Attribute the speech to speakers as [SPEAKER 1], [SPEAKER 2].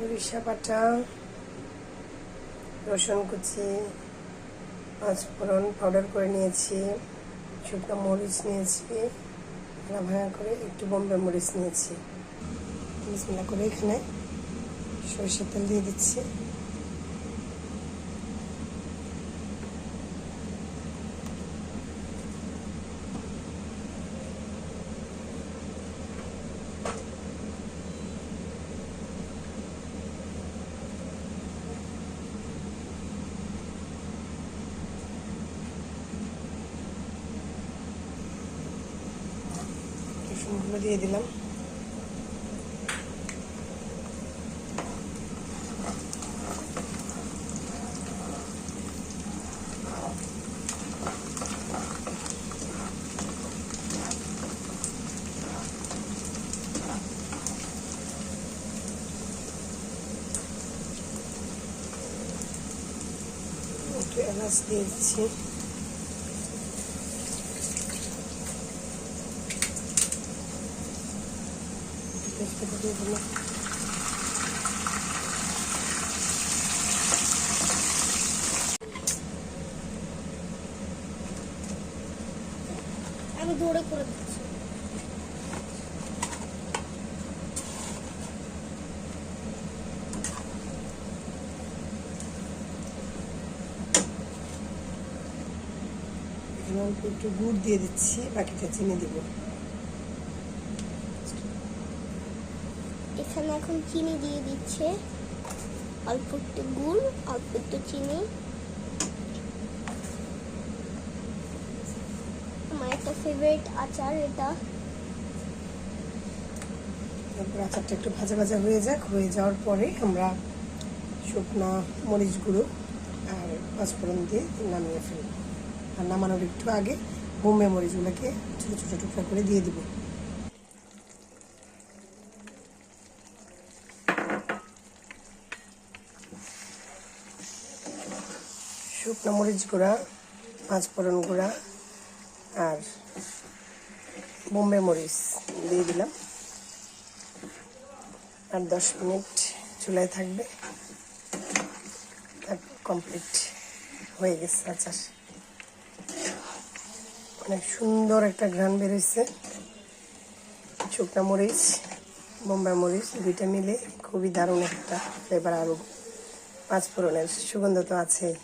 [SPEAKER 1] সরিষা বাটা, রসুন কুচি, পাঁচফোড়ন পাউডার করে নিয়েছি, শুকনো মরিচ নিয়েছি, ভাঙা করে একটু বোম্বে মরিচ নিয়েছি। বিসমিল্লাহ করে এখানে সরিষার তেল দিয়ে দিচ্ছি। রসুনগুলো দিয়ে দিলাম। একটু এলাচ দিয়ে দিচ্ছি। তেজপাতা দিয়ে দিলাম।
[SPEAKER 2] আমি দৌড়ে করে দিচ্ছি।
[SPEAKER 1] অল্প একটু গুড় দিয়ে দিচ্ছি, বাকিটা চিনি দেবো।
[SPEAKER 2] এখানে এখন চিনি দিয়ে দিচ্ছে, অল্প একটু গুড়, অল্প একটু চিনি। আমার একটা ফেভারিট আচার এটা।
[SPEAKER 1] তারপর আচারটা একটু ভাজা ভাজা হয়ে যাক, হয়ে যাওয়ার পরে আমরা শুকনা মরিচ গুঁড়ো আর পাঁচফোড়ন দিয়ে নামিয়ে ফেলব। আর নামানোর একটু আগে বোম্বে মরিচগুলোকে ছোটো ছোটো টুকরা করে দিয়ে দিব। শুকনো মরিচ গুঁড়া, পাঁচফোড়ন গুঁড়া আর বোম্বে মরিচ দিয়ে দিলাম। আর 10 মিনিট চুলায় থাকবে, তারপর কমপ্লিট হয়ে গেছে আচার। অনেক সুন্দর একটা ঘ্রাণ বেরোচ্ছে। শুকনো মরিচ, বোম্বে মরিচ দুইটা মিলে খুবই দারুণ একটা ফ্লেভার, আরও পাঁচফোড়নের সুগন্ধ তো আছেই।